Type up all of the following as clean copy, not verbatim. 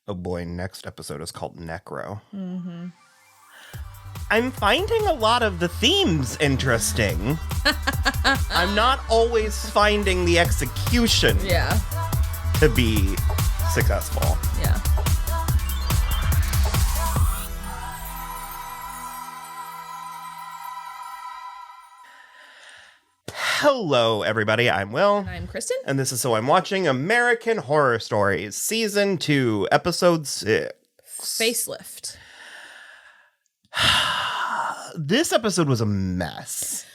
Oh boy, next episode is called Necro. Mm-hmm. I'm finding a lot of the themes interesting. I'm not always finding the execution to be successful. Yeah. Hello, everybody. I'm Will. And I'm Kristen. And this is So I'm Watching American Horror Stories, Season 2, Episode 6. Facelift. This episode was a mess.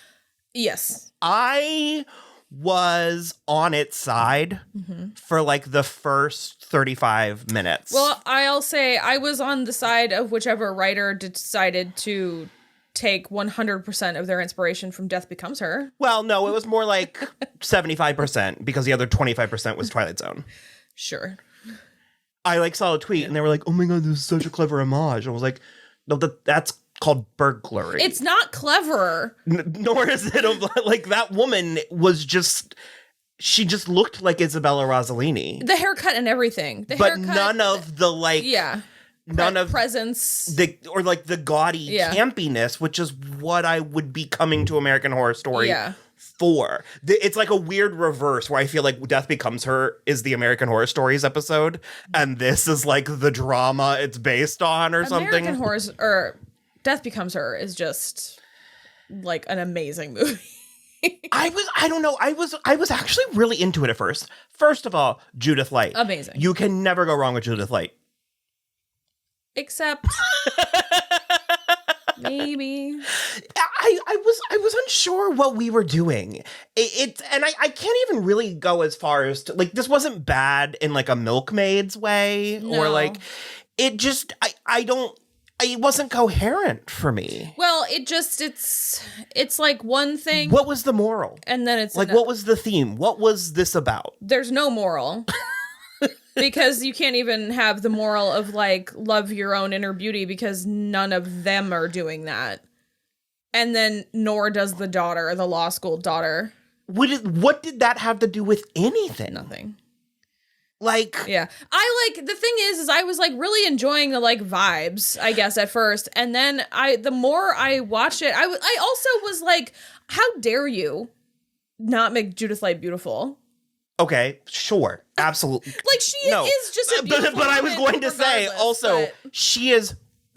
Yes. I was on its side for like the first 35 minutes. Well, I'll say I was on the side of whichever writer decided to take 100% of their inspiration from Death Becomes Her. Well, no, it was more like 75% because the other 25% was Twilight Zone. Sure. I saw a tweet and they were like, "Oh my god, this is such a clever homage." I was like, "No, that's called burglary." It's not clever. Nor is it like that woman was just. She just looked like Isabella Rossellini. The haircut and everything. But none of the none of presence, the gaudy campiness, which is what I would be coming to American Horror Story for. It's like a weird reverse where I feel like Death Becomes Her is the American Horror Stories episode, and this is like the drama it's based on or something. American Horrors or Death Becomes Her is just like an amazing movie. I was actually really into it at first. First of all, Judith Light. Amazing. You can never go wrong with Judith Light. Except maybe I was unsure what we were doing. And I can't even really go as far as to, like, this wasn't bad in like a Milkmaid's way or like it just it wasn't coherent for me. Well, it's like one thing. What was the moral? And then it's like, what was the theme? What was this about? There's no moral. Because you can't even have the moral of, like, love your own inner beauty because none of them are doing that. And then nor does the daughter, the law school daughter. What did that have to do with anything? Nothing. Like, yeah. The thing is I was, like, really enjoying the, like, vibes, I guess, at first. And then the more I watched it, I also was like, how dare you not make Judith Light beautiful? Okay, sure, absolutely. Like, she is just a beautiful but I was going to say also, she is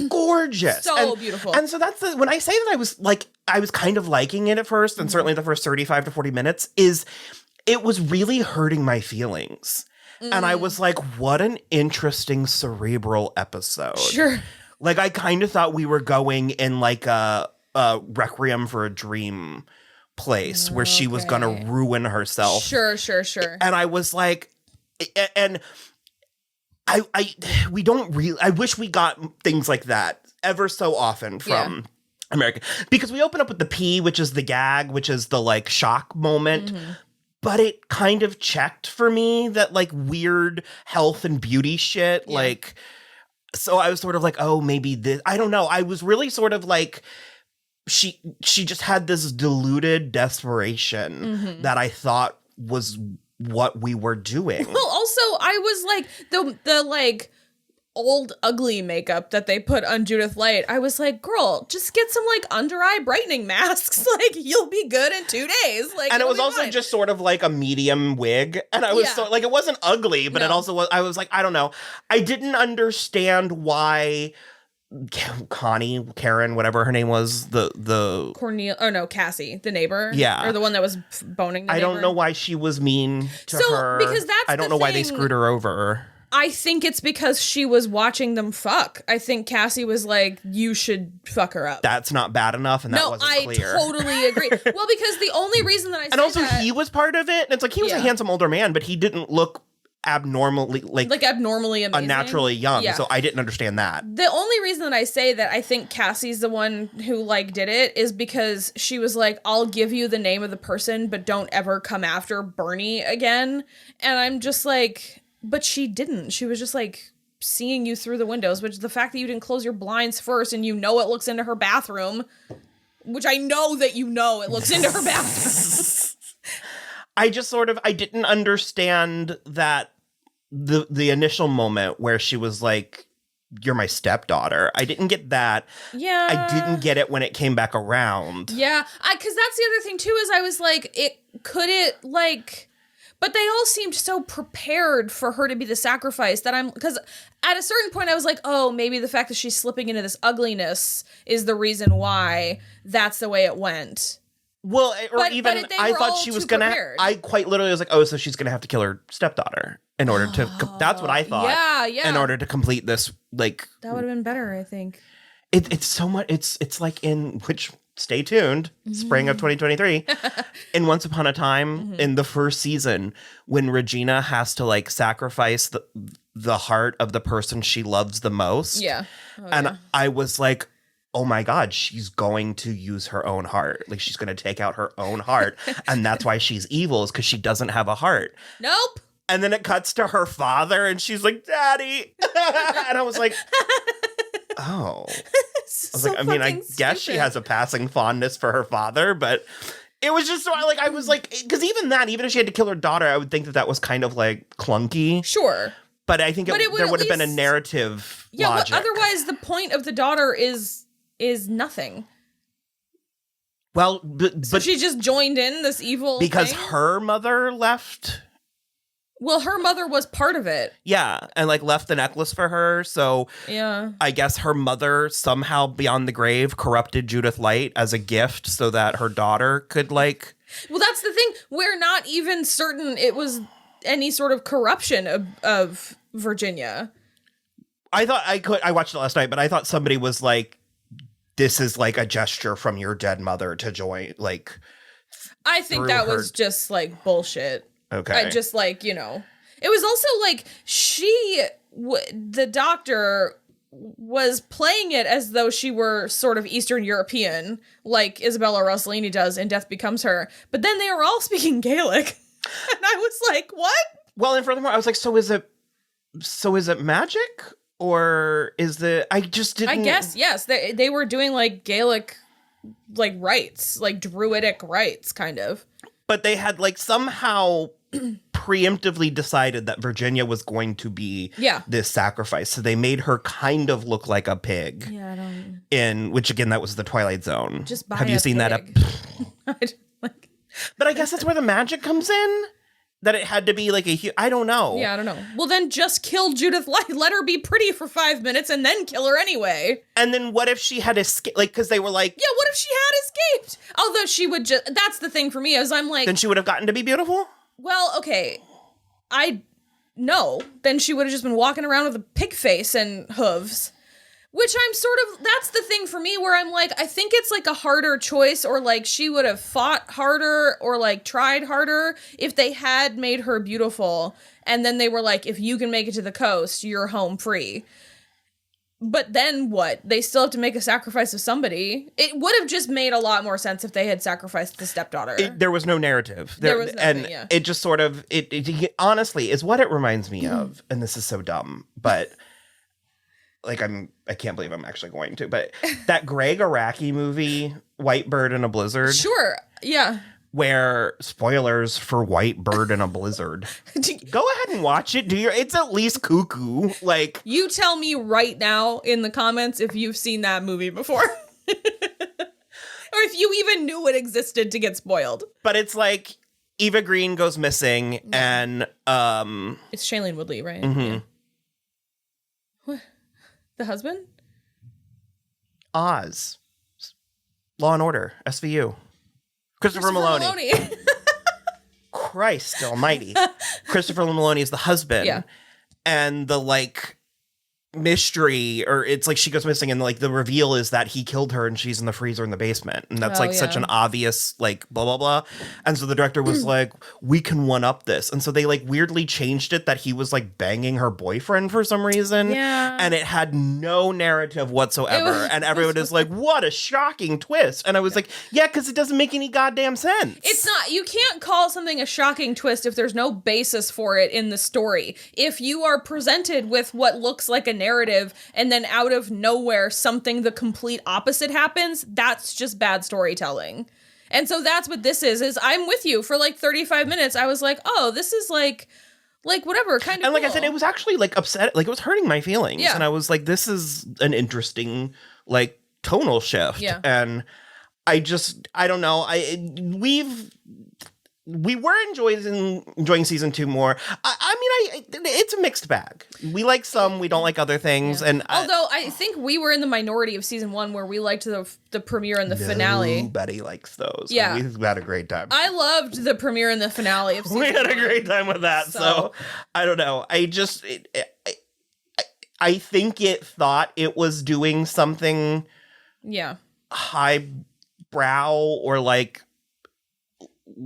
gorgeous, so beautiful. And so that's when I say that I was kind of liking it at first, and certainly the first 35 to 40 minutes it was really hurting my feelings, and I was like, what an interesting cerebral episode. Sure. Like, I kind of thought we were going in like a Requiem for a Dream place where she was gonna ruin herself. Sure. And I was like, and I wish we got things like that ever so often from American, because we open up with the P, which is the gag, which is the like shock moment. But it kind of checked for me that like weird health and beauty shit. Like, so I was sort of like, oh, maybe this, I don't know. I was really sort of like, she just had this diluted desperation that I thought was what we were doing. Well, also, I was like, the like old ugly makeup that they put on Judith Light, I was like, girl, just get some like under eye brightening masks. Like, you'll be good in 2 days. Like, and it was also just sort of like a medium wig. And I was so like, it wasn't ugly, but it also was, I was like, I don't know. I didn't understand why Karen, whatever her name was, the Cassie, the neighbor, or the one that was boning the neighbor. Don't know why she was mean to her, because that's I don't know why they screwed her over. I think it's because she was watching them fuck. I think Cassie was like, you should fuck her up. That's not bad enough, and that wasn't clear. No, I totally agree. Well, because the only reason that I and also he was part of it, and it's like he was a handsome older man, but he didn't look abnormally abnormally amazing, unnaturally young. So I didn't understand that. The only reason that I say that I think Cassie's the one who like did it is because she was like, I'll give you the name of the person, but don't ever come after Bernie again. And I'm just like, but she didn't. She was just like seeing you through the windows, which the fact that you didn't close your blinds first and you know it looks into her bathroom, which I know that you know it looks into her bathroom. I didn't understand that the initial moment where she was like, "You're my stepdaughter." I didn't get that. Yeah. I didn't get it when it came back around. Yeah. Because that's the other thing, too, is I was like, but they all seemed so prepared for her to be the sacrifice because at a certain point I was like, oh, maybe the fact that she's slipping into this ugliness is the reason why that's the way it went. Well, I thought she was gonna. I quite literally was like, oh, so she's gonna have to kill her stepdaughter in order to. That's what I thought. Yeah. In order to complete this, like that would have been better, I think. It's so much. It's like in which. Stay tuned, spring of 2023. In Once Upon a Time, in the first season, when Regina has to like sacrifice the heart of the person she loves the most. Yeah. And I was like, oh my God, she's going to use her own heart. Like she's going to take out her own heart. And that's why she's evil, is because she doesn't have a heart. Nope. And then it cuts to her father and she's like, Daddy. And I was like, oh. I was like, I mean, I guess she has a passing fondness for her father, but it was just so I was like, because even if she had to kill her daughter, I would think that was kind of like clunky. Sure. But I think there would have been a narrative logic. Well, otherwise the point of the daughter is nothing. Well, so she just joined in this evil because thing? Her mother left. Well, her mother was part of it. Yeah, and like left the necklace for her. So yeah, I guess her mother somehow beyond the grave corrupted Judith Light as a gift so that her daughter could like. Well, that's the thing. We're not even certain it was any sort of corruption of Virginia. I watched it last night, but I thought somebody was like, this is like a gesture from your dead mother to join, like. I think that was just like bullshit. Okay. I just like, it was also like the doctor was playing it as though she were sort of Eastern European, like Isabella Rossellini does in Death Becomes Her. But then they were all speaking Gaelic. And I was like, what? Well, and furthermore, I was like, so is it magic? Or I just didn't. I guess, yes. They were doing like Gaelic, like rites, like druidic rites, kind of. But they had like somehow preemptively decided that Virginia was going to be this sacrifice. So they made her kind of look like a pig. Yeah, I don't. In which again, that was the Twilight Zone. Just buy Have you seen pig. that? But I guess that's where the magic comes in. That it had to be like I don't know. Yeah, I don't know. Well, then just kill Judith Light. Let her be pretty for 5 minutes and then kill her anyway. And then what if she had escaped? Like, because they were like... Yeah, what if she had escaped? Although she would just... That's the thing for me, is I'm like... Then she would have gotten to be beautiful? Well, okay. No. Then she would have just been walking around with a pig face and hooves. Which I'm sort of, that's the thing for me where I'm like, I think it's like a harder choice, or like she would have fought harder or like tried harder if they had made her beautiful. And then they were like, if you can make it to the coast, you're home free. But then what? They still have to make a sacrifice of somebody. It would have just made a lot more sense if they had sacrificed the stepdaughter. There was no narrative. There was nothing, and it just sort of, it honestly is what it reminds me of. And this is so dumb, but... Like I can't believe I'm actually going to, but that Greg Araki movie, White Bird in a Blizzard. Sure, yeah. Where, spoilers for White Bird in a Blizzard. Go ahead and watch it. It's at least cuckoo. Like, you tell me right now in the comments if you've seen that movie before. Or if you even knew it existed to get spoiled. But it's like Eva Green goes missing and it's Shailene Woodley, right? Mm-hmm. Yeah. What? The husband? Oz. Law and Order. SVU. Christopher Maloney. Christ almighty. Christopher Maloney is the husband. Yeah. And the like mystery, or it's like she goes missing and like the reveal is that he killed her and she's in the freezer in the basement. And that's such an obvious like blah, blah, blah. And so the director was like, we can one up this. And so they like weirdly changed it that he was like banging her boyfriend for some reason. Yeah. And it had no narrative whatsoever. And everyone is like, what a shocking twist. And I was like, yeah, because it doesn't make any goddamn sense. It's not, you can't call something a shocking twist if there's no basis for it in the story. If you are presented with what looks like a narrative and then out of nowhere something the complete opposite happens, that's just bad storytelling. And so that's what this is I'm with you for like 35 minutes. I was like, oh, this is like Like, whatever, kind of. And like I said, it was actually like upset, like it was hurting my feelings. Yeah. And I was like, this is an interesting like tonal shift. Yeah. And I don't know. We were enjoying season 2 more. It's a mixed bag. We like some, we don't like other things. Yeah. And although I think we were in the minority of season 1 where we liked the premiere and the finale. Nobody likes those. Yeah. We had a great time. I loved the premiere and the finale of season 1. We had a great time with that. So I don't know. I think it thought it was doing something highbrow or like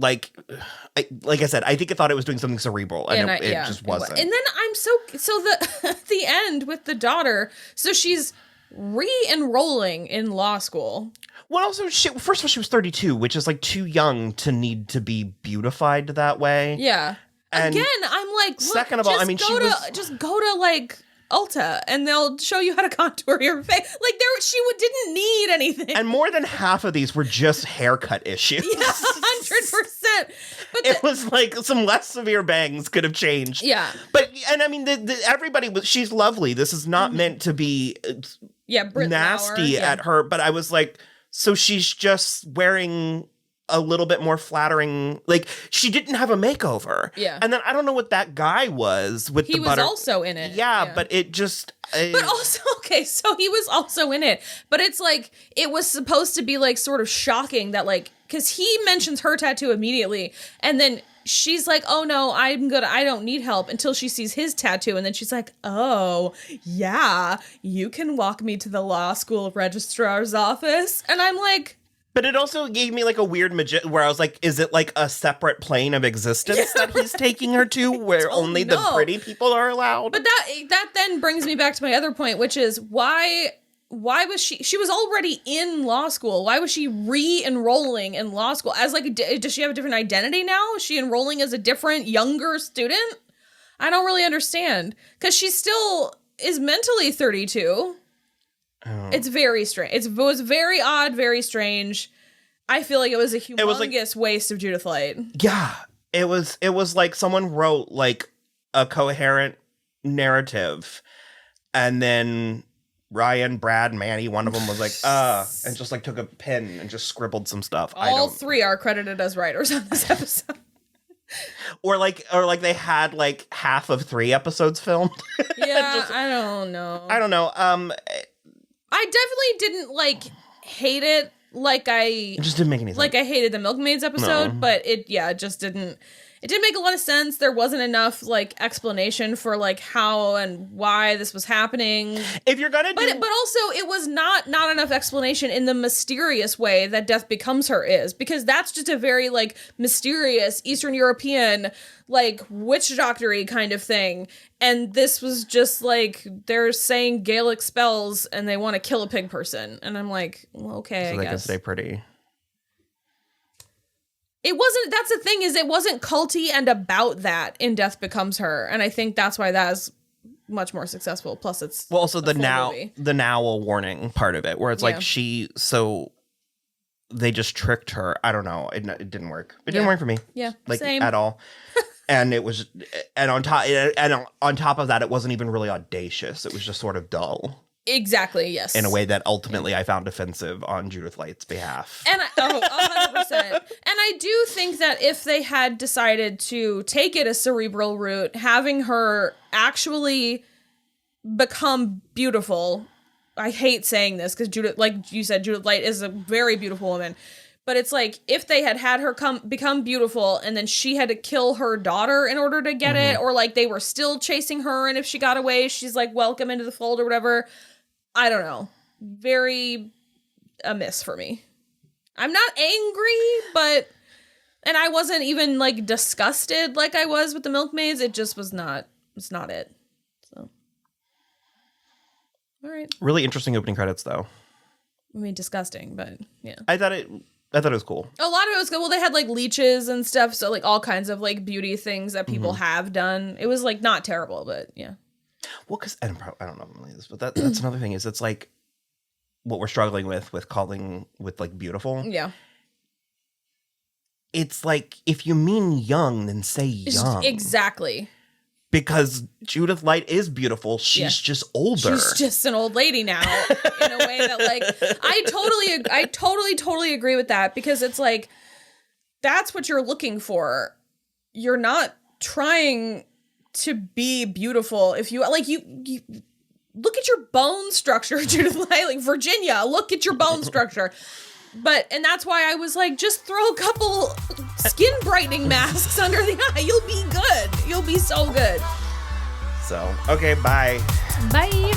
I said, I think it thought it was doing something cerebral, and it just wasn't. And then I'm so the end with the daughter. So she's re-enrolling in law school. Well, also, first of all, she was 32, which is like too young to need to be beautified that way. Yeah. And again, I'm like, look, second of all, I mean, just go to like Ulta and they'll show you how to contour your face. Like didn't need anything. And more than half of these were just haircut issues. Yeah, 100%. But it was like some less severe bangs could have changed. Yeah. But, and I mean, everybody she's lovely. This is not meant to be Britt nasty Lauer, at her. But I was like, so she's just wearing a little bit more flattering, like she didn't have a makeover. Yeah. And then I don't know what that guy was with he the butter. He was also in it. Yeah, but it just... But also, okay, so he was also in it. But it's like, it was supposed to be like sort of shocking that like, because he mentions her tattoo immediately. And then she's like, oh no, I'm good. I don't need help, until she sees his tattoo. And then she's like, oh, yeah, you can walk me to the law school registrar's office. And I'm like... But it also gave me like a weird where I was like, is it like a separate plane of existence that he's taking her to where only the pretty people are allowed? But that then brings me back to my other point, which is why was she was already in law school. Why was she re-enrolling in law school? As like, does she have a different identity now? Is she enrolling as a different, younger student? I don't really understand. Because she still is mentally 32. It's very strange. It was very odd, very strange. I feel like it was a humongous waste of Judith Light. Yeah, it was like someone wrote like a coherent narrative, and then Ryan, Brad, Manny, one of them was like, and just like took a pen and just scribbled some stuff. All three are credited as writers on this episode. Or like they had like half of 3 episodes filmed. Yeah, I don't know. I definitely didn't like hate it like it just didn't make any sense. Like I hated the Milkmaids episode, but it just didn't make a lot of sense. There wasn't enough like explanation for like how and why this was happening. If you're gonna but also it was not enough explanation in the mysterious way that Death Becomes Her is, because that's just a very like mysterious Eastern European like witch doctor-y kind of thing. And this was just like they're saying Gaelic spells and they want to kill a pig person. And I'm like, well, okay, so I they guess. can stay pretty. It wasn't, that's the thing, is it wasn't culty and about that in Death Becomes Her. And I think that's why that is much more successful. Plus it's also the now a warning part of it, where it's like they just tricked her. I don't know. It didn't work. It didn't work for me. Yeah. Like same. at all. And it was, and on top of that, it wasn't even really audacious. It was just sort of dull. Exactly, yes. In a way that ultimately I found offensive on Judith Light's behalf. And 100%. And I do think that if they had decided to take it a cerebral route, having her actually become beautiful, I hate saying this because Judith, like you said, Judith Light is a very beautiful woman. But it's like, if they had her become beautiful and then she had to kill her daughter in order to get it, or like they were still chasing her and if she got away, she's like, welcome into the fold or whatever. I don't know. Very a miss for me. I'm not angry, and I wasn't even like disgusted like I was with the Milkmaids. It just was not, it's not it. So. All right. Really interesting opening credits though. I mean, disgusting, but yeah. I thought it was cool. A lot of it was good. Well, they had like leeches and stuff. So like all kinds of like beauty things that people have done. It was like not terrible, but yeah. Well, because I don't know this, but that's another thing is it's like what we're struggling with calling with like beautiful. Yeah. It's like if you mean young, then say young. Exactly. because Judith Light is beautiful. She's just older. She's just an old lady now in a way that like I totally agree with that, because it's like that's what you're looking for. You're not trying to be beautiful. If you like you look at your bone structure, Judith Light, like Virginia, look at your bone structure. And that's why I was like, just throw a couple skin brightening masks under the eye. You'll be good. You'll be so good. So, okay, bye. Bye.